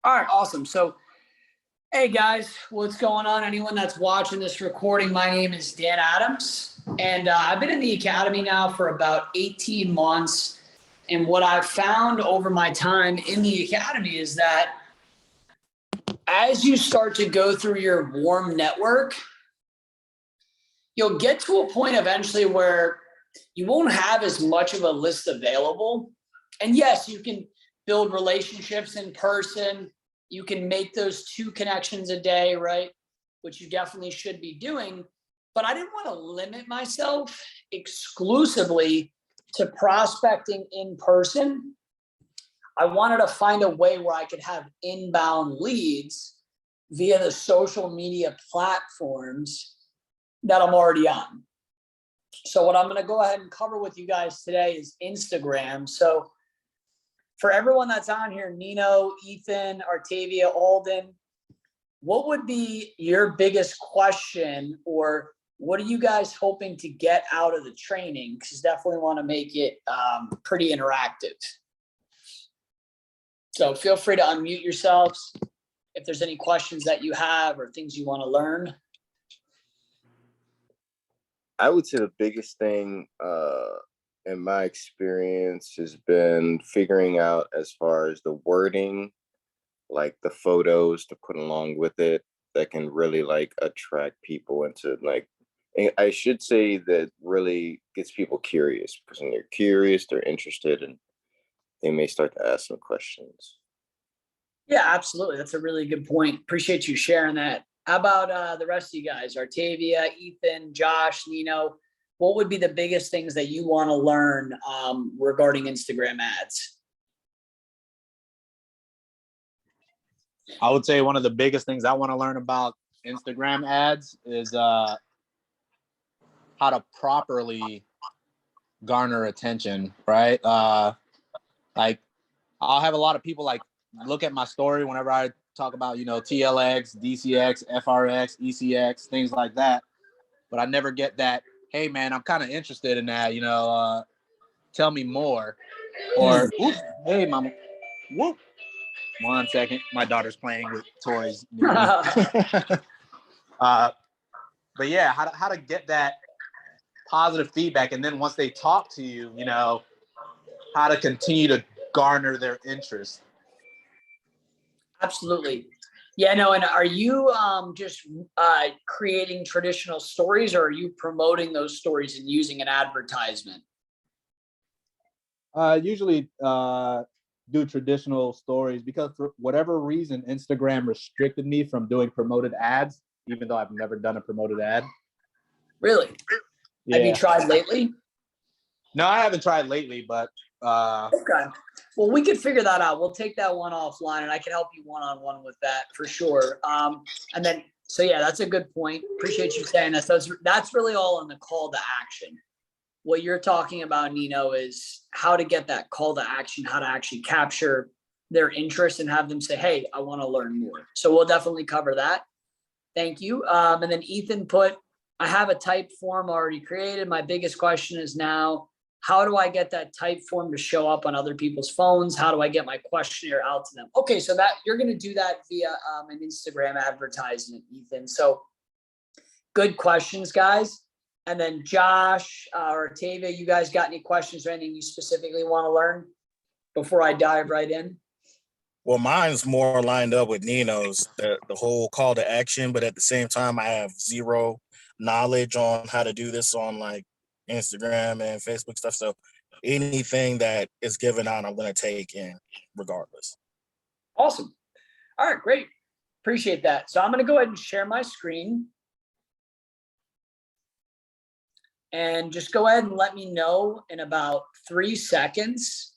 All right, awesome. So, hey guys, what's going on? Anyone that's watching this recording, my name is Dan Adams, and I've been in the academy now for about 18 months. And what I've found over my time in the academy is that as you start to go through your warm network, you'll get to a point eventually where you won't have as much of a list available. And yes, you can build relationships in person. You can make those 2 connections a day, right? Which you definitely should be doing. But I didn't want to limit myself exclusively to prospecting in person. I wanted to find a way where I could have inbound leads via the social media platforms that I'm already on. So what I'm going to go ahead and cover with you guys today is Instagram. So for everyone that's on here, Nino, Ethan, Artavia, Alden, what would be your biggest question, or what are you guys hoping to get out of the training? Because definitely want to make it pretty interactive. So feel free to unmute yourselves if there's any questions that you have or things you want to learn. I would say the biggest thing in my experience has been figuring out as far as the wording, like the photos to put along with it that can really like attract people into like, I should say that really gets people curious, because when they're curious, they're interested, and they may start to ask some questions. Yeah, absolutely. That's a really good point. Appreciate you sharing that. How about the rest of you guys? Artavia, Ethan, Josh, Nino, what would be the biggest things that you want to learn regarding Instagram ads? I would say one of the biggest things I want to learn about Instagram ads is how to properly garner attention, right? Like I'll have a lot of people like look at my story whenever I talk about, TLX, DCX, FRX, ECX, things like that. But I never get that, hey man, I'm kind of interested in that, tell me more. Or, hey mama, whoop. 1 second, my daughter's playing with toys. But yeah, how to get that positive feedback, and then once they talk to you, how to continue to garner their interest. Absolutely. Yeah, no, and are you just creating traditional stories, or are you promoting those stories and using an advertisement? Usually do traditional stories, because for whatever reason, Instagram restricted me from doing promoted ads, even though I've never done a promoted ad. Really? Yeah. Have you tried lately? No, I haven't tried lately, but okay. Well, we could figure that out. We'll take that one offline, and I can help you one-on-one with that for sure. And then, so yeah, that's a good point. Appreciate you saying that. So that's really all in the call to action. What you're talking about, Nino, is how to get that call to action, how to actually capture their interest and have them say, hey, I want to learn more. So we'll definitely cover that. Thank you. And then Ethan put, I have a type form already created. My biggest question is now, how do I get that type form to show up on other people's phones? How do I get my questionnaire out to them? Okay, so that you're going to do that via an Instagram advertisement, Ethan. So good questions, guys. And then Josh or Tavia, you guys got any questions or anything you specifically want to learn before I dive right in? Well, mine's more lined up with Nino's, the whole call to action, but at the same time, I have zero knowledge on how to do this on like Instagram and Facebook stuff. So anything that is given out, I'm going to take in regardless. Awesome. All right, great. Appreciate that. So I'm going to go ahead and share my screen. And just go ahead and let me know in about 3 seconds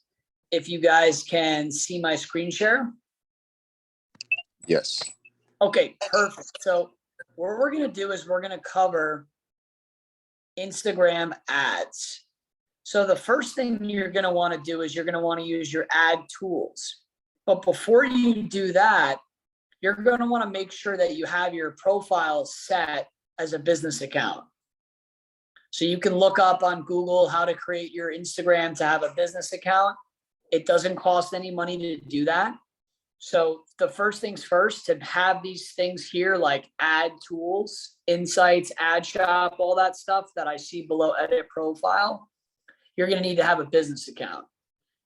if you guys can see my screen share. Yes. Okay, perfect. So what we're going to do is we're going to cover Instagram ads. So the first thing you're going to want to do is you're going to want to use your ad tools. But before you do that, you're going to want to make sure that you have your profile set as a business account. So you can look up on Google how to create your Instagram to have a business account. It doesn't cost any money to do that. So the first things first, to have these things here like ad tools, insights, ad shop, all that stuff that I see below edit profile, you're going to need to have a business account.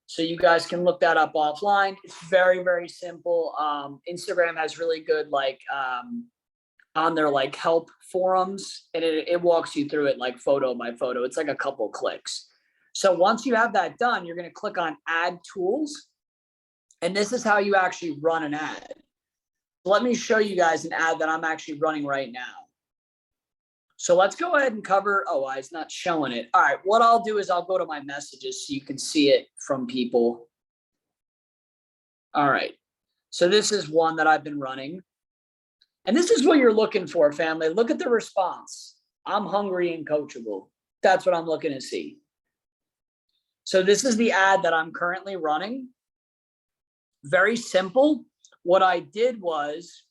So you guys can look that up offline. It's very, very simple. Instagram has really good like on their like help forums, and it walks you through it like photo by photo. It's like a couple clicks. So once you have that done, you're going to click on add tools. And this is how you actually run an ad. Let me show you guys an ad that I'm actually running right now. So let's go ahead and cover, oh, it's not showing it. All right, what I'll do is I'll go to my messages so you can see it from people. All right, so this is one that I've been running. And this is what you're looking for, family. Look at the response. I'm hungry and coachable. That's what I'm looking to see. So this is the ad that I'm currently running. Very simple. What I did was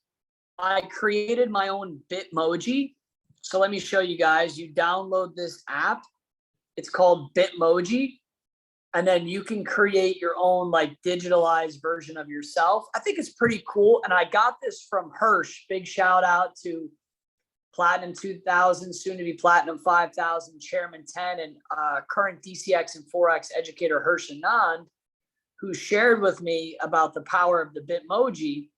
I created my own Bitmoji. So let me show you guys. You download this app. It's called Bitmoji. And then you can create your own like digitalized version of yourself. I think it's pretty cool. And I got this from Hirsch. Big shout out to Platinum 2000, soon to be Platinum 5000, Chairman 10, and current DCX and Forex educator Hirsch Anand, who shared with me about the power of the Bitmoji.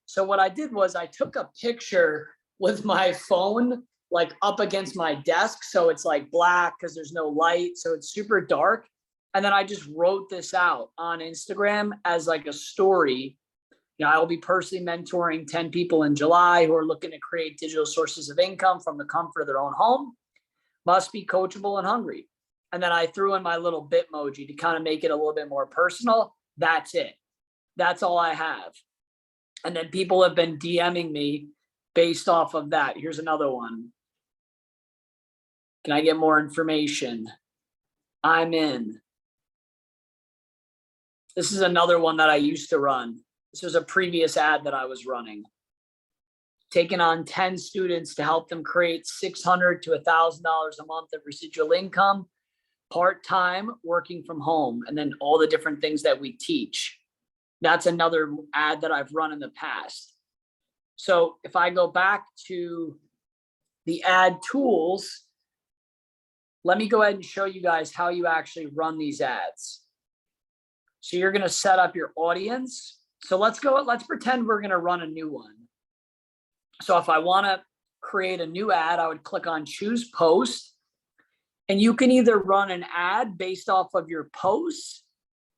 So what I did was I took a picture with my phone, like up against my desk. So it's like black because there's no light. So it's super dark. And then I just wrote this out on Instagram as like a story. You know, I will be personally mentoring 10 people in July who are looking to create digital sources of income from the comfort of their own home. Must be coachable and hungry. And then I threw in my little Bitmoji to kind of make it a little bit more personal. That's it. That's all I have. And then people have been DMing me based off of that. Here's another one. Can I get more information? I'm in. This is another one that I used to run. This was a previous ad that I was running. Taking on 10 students to help them create $600 to $1,000 a month of residual income, part-time, working from home, and then all the different things that we teach. That's another ad that I've run in the past. So if I go back to the ad tools, let me go ahead and show you guys how you actually run these ads. So you're going to set up your audience. So let's pretend we're going to run a new one. So if I want to create a new ad, I would click on choose post. And you can either run an ad based off of your posts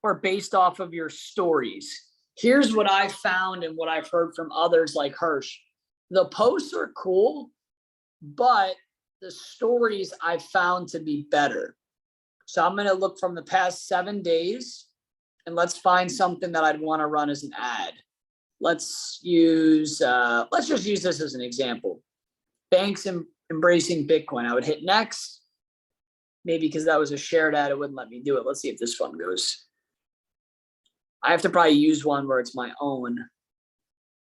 or based off of your stories. Here's what I found and what I've heard from others like Hirsch. The posts are cool, but the stories I found to be better. So I'm going to look from the past 7 days and let's find something that I'd want to run as an ad. Let's just use this as an example. Banks embracing Bitcoin. I would hit next. Maybe because that was a shared ad, it wouldn't let me do it. Let's see if this one goes. I have to probably use one where it's my own.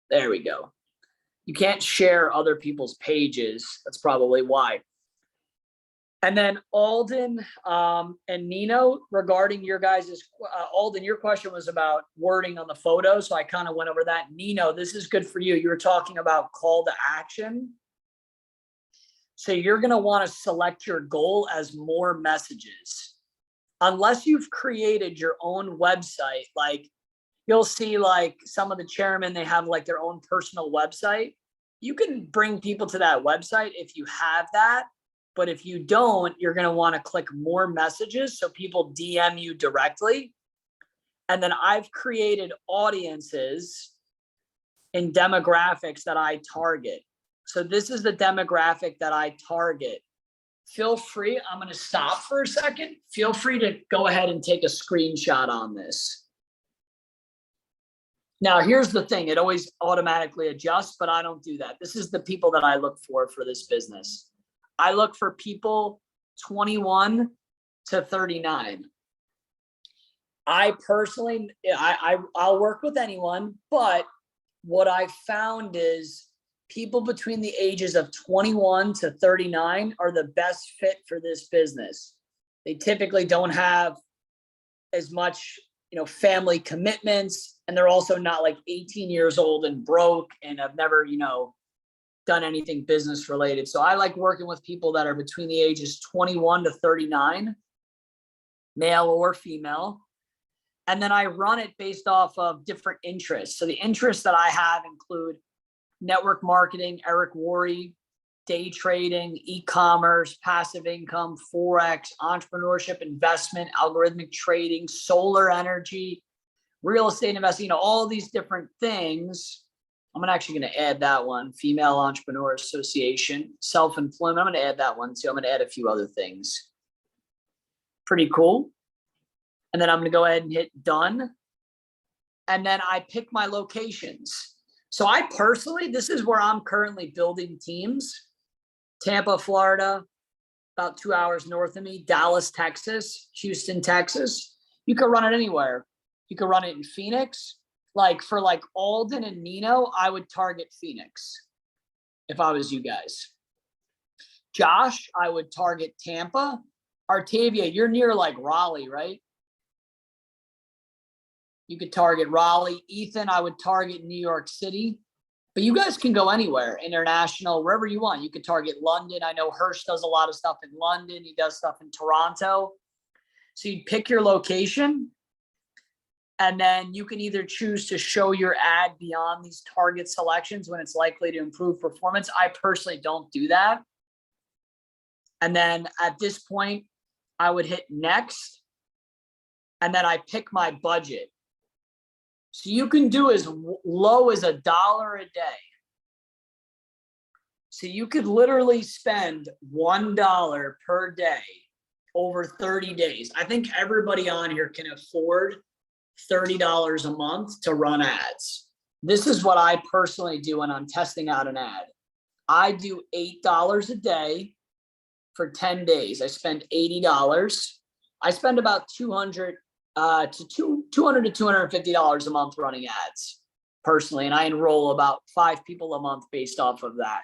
There we go. You can't share other people's pages. That's probably why. And then Alden and Nino, regarding your guys' Alden, your question was about wording on the photo. So I kind of went over that. Nino, this is good for you. You were talking about call to action. So you're going to want to select your goal as more messages. Unless you've created your own website, like you'll see like some of the chairmen, they have like their own personal website. You can bring people to that website if you have that. But if you don't, you're going to want to click more messages so people DM you directly. And then I've created audiences and demographics that I target. So this is the demographic that I target. Feel free, I'm going to stop for a second. Feel free to go ahead and take a screenshot on this. Now, here's the thing. It always automatically adjusts, but I don't do that. This is the people that I look for this business. I look for people 21 to 39. I personally, I'll work with anyone, but what I found is people between the ages of 21 to 39 are the best fit for this business. They typically don't have as much, family commitments, and they're also not like 18 years old and broke and have never, done anything business related. So I like working with people that are between the ages 21 to 39, male or female. And then I run it based off of different interests. So the interests that I have include network marketing, Eric Worre, day trading, e-commerce, passive income, Forex, entrepreneurship, investment, algorithmic trading, solar energy, real estate investing, all these different things. I'm actually going to add that one, Female Entrepreneur Association, self-employment. I'm going to add that one too. I'm going to add a few other things. Pretty cool. And then I'm going to go ahead and hit done. And then I pick my locations. So I personally, this is where I'm currently building teams. Tampa, Florida, about 2 hours north of me. Dallas, Texas, Houston, Texas. You could run it anywhere. You could run it in Phoenix. Like for like Alden and Nino, I would target Phoenix if I was you guys. Josh, I would target Tampa. Artavia, you're near like Raleigh, right? You could target Raleigh. Ethan, I would target New York City. But you guys can go anywhere, international, wherever you want. You could target London. I know Hirsch does a lot of stuff in London. He does stuff in Toronto. So you pick your location. And then you can either choose to show your ad beyond these target selections when it's likely to improve performance. I personally don't do that. And then at this point, I would hit next. And then I pick my budget. So you can do as low as $1 a day. So you could literally spend $1 per day over 30 days. I think everybody on here can afford $30 a month to run ads. This is what I personally do when I'm testing out an ad. I do $8 a day for 10 days. I spend $80. I spend about $200 to $250 a month running ads personally, and I enroll about 5 people a month based off of that.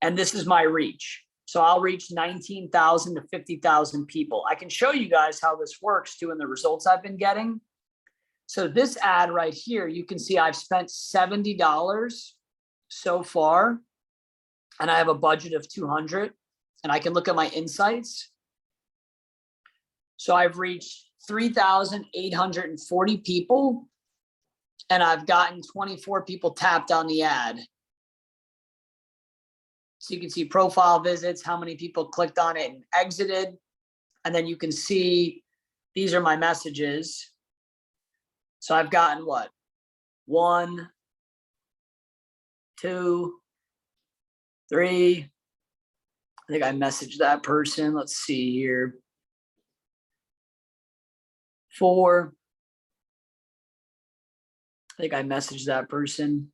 And this is my reach. So I'll reach 19,000 to 50,000 people. I can show you guys how this works too in the results I've been getting. So this ad right here, you can see I've spent $70 so far, and I have a budget of 200, and I can look at my insights. So I've reached 3,840 people, and I've gotten 24 people tapped on the ad. So you can see profile visits, how many people clicked on it and exited. And then you can see, these are my messages. So I've gotten what? 1, 2, 3. I think I messaged that person. Let's see here. 4. I think I messaged that person.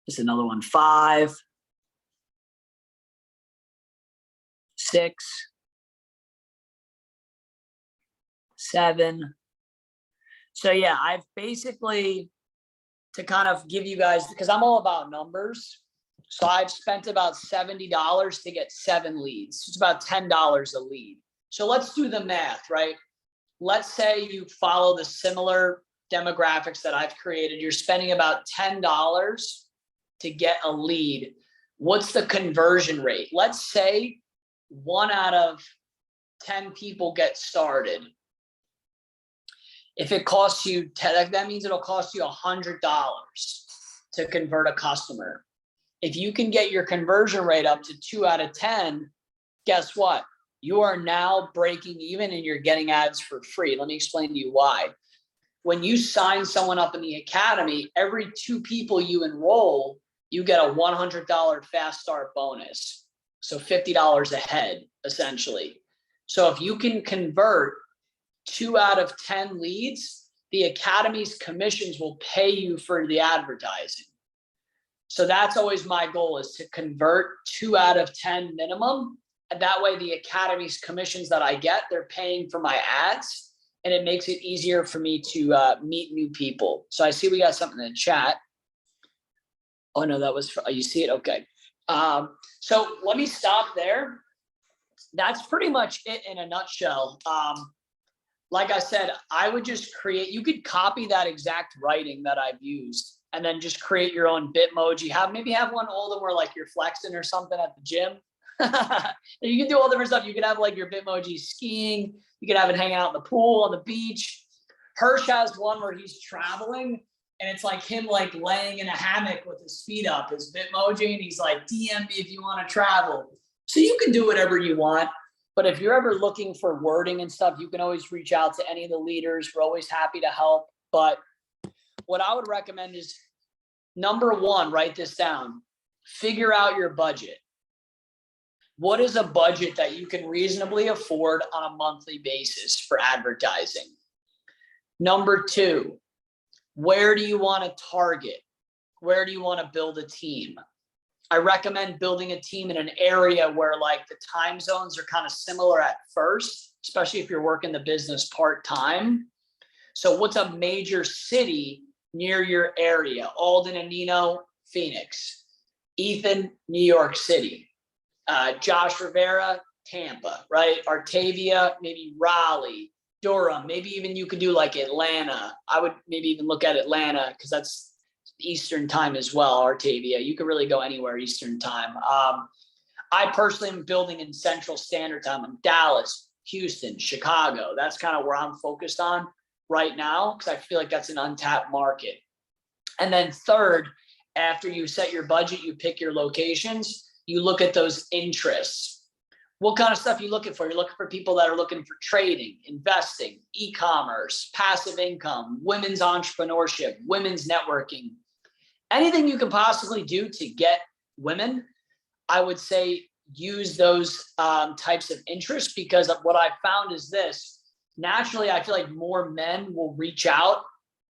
Just another one. 5, 6, 7. So yeah, I've basically, to kind of give you guys, because I'm all about numbers. So I've spent about $70 to get 7 leads. It's about $10 a lead. So let's do the math, right? Let's say you follow the similar demographics that I've created. You're spending about $10 to get a lead. What's the conversion rate? Let's say 1 out of 10 people get started. If it costs you, that means it'll cost you $100 to convert a customer. If you can get your conversion rate up to 2 out of 10, guess what? You are now breaking even and you're getting ads for free. Let me explain to you why. When you sign someone up in the academy, every 2 people you enroll, you get a $100 fast start bonus. So $50 a head, essentially. So if you can convert 2 out of 10 leads, the academy's commissions will pay you for the advertising. So that's always my goal, is to convert 2 out of 10 minimum. And that way the academy's commissions that I get, they're paying for my ads, and it makes it easier for me to meet new people. So I see we got something in the chat. Oh no, that was, you see it? Okay. So let me stop there. that's pretty much it in a nutshell. Like I said, I would just create, you could copy that exact writing that I've used and then just create your own Bitmoji. Maybe have one older where like you're flexing or something at the gym. You can do all different stuff. You could have like your Bitmoji skiing. You could have it hanging out in the pool, on the beach. Hirsch has one where he's traveling and it's like him like laying in a hammock with his feet up, his Bitmoji, and he's like, DM me if you want to travel. So you can do whatever you want. But if you're ever looking for wording and stuff, you can always reach out to any of the leaders. We're always happy to help. But what I would recommend is, number one, write this down. Figure out your budget. What is a budget that you can reasonably afford on a monthly basis for advertising? Number two, where do you want to target? Where do you want to build a team? I recommend building a team in an area where like the time zones are kind of similar at first, especially if you're working the business part-time. So what's a major city near your area? Alden and Nino, Phoenix. Ethan, New York City. Josh Rivera, Tampa, right? Artavia, maybe Raleigh, Durham. Maybe even you could do like Atlanta. I would maybe even look at Atlanta because that's Eastern time as well. Artavia, you could really go anywhere Eastern time. I personally am building in Central Standard Time. I'm Dallas, Houston, Chicago. That's kind of where I'm focused on right now because I feel like that's an untapped market. And then third, after you set your budget, you pick your locations, you look at those interests. What kind of stuff are you looking for? You're looking for people that are looking for trading, investing, e-commerce, passive income, women's entrepreneurship, women's networking. Anything you can possibly do to get women, I would say use those types of interests, because of what I found is this. Naturally, I feel like more men will reach out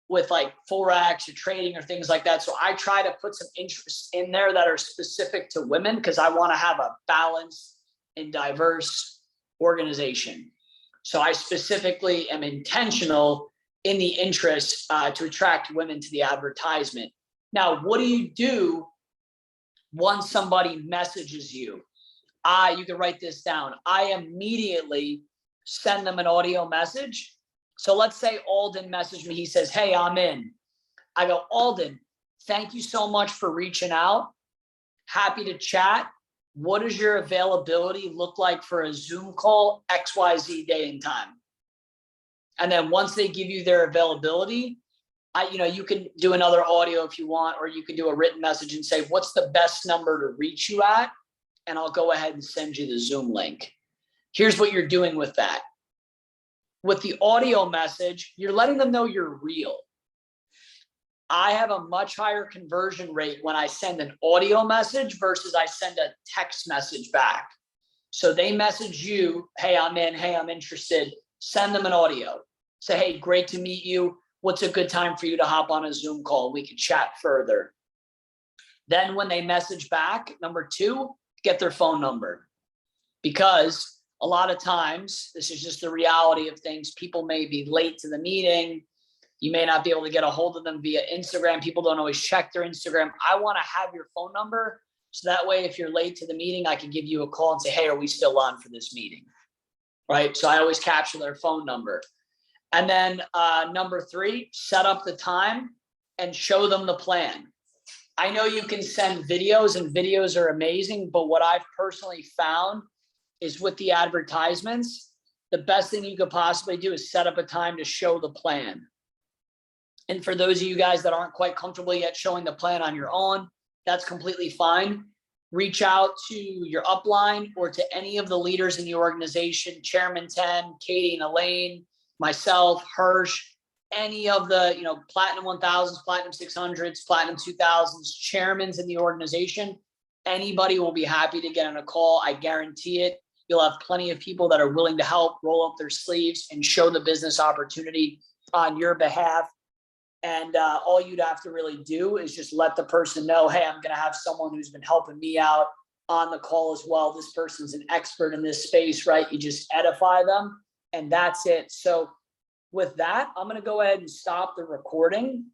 with like Forex or trading or things like that. So I try to put some interests in there that are specific to women because I want to have a balanced and diverse organization. So I specifically am intentional in the interest to attract women to the advertisement. Now, what do you do once somebody messages you? You can write this down. I immediately send them an audio message. So let's say Alden messaged me. He says, hey, I'm in. I go, Alden, thank you so much for reaching out. Happy to chat. What does your availability look like for a Zoom call, XYZ day and time? And then once they give you their availability, you can do another audio if you want, or you can do a written message and say, what's the best number to reach you at? And I'll go ahead and send you the Zoom link. Here's what you're doing with that. With the audio message, you're letting them know you're real. I have a much higher conversion rate when I send an audio message versus I send a text message back. So they message you, hey, I'm in, hey, I'm interested. Send them an audio. Say, hey, great to meet you. What's a good time for you to hop on a Zoom call? We can chat further. Then when they message back, number two, get their phone number. Because a lot of times, this is just the reality of things. People may be late to the meeting. You may not be able to get a hold of them via Instagram. People don't always check their Instagram. I want to have your phone number. So that way, if you're late to the meeting, I can give you a call and say, hey, are we still on for this meeting? Right? So I always capture their phone number. And then number three, set up the time and show them the plan. I know you can send videos and videos are amazing, but what I've personally found is with the advertisements, the best thing you could possibly do is set up a time to show the plan. And for those of you guys that aren't quite comfortable yet showing the plan on your own, that's completely fine. Reach out to your upline or to any of the leaders in the organization, Chairman 10, Katie and Elaine, myself, Hirsch, any of the Platinum 1000s, Platinum 600s, Platinum 2000s, chairmans in the organization. Anybody will be happy to get on a call. I guarantee it. You'll have plenty of people that are willing to help roll up their sleeves and show the business opportunity on your behalf. And all you'd have to really do is just let the person know, hey, I'm going to have someone who's been helping me out on the call as well. This person's an expert in this space, right? You just edify them and that's it. So with that, I'm going to go ahead and stop the recording.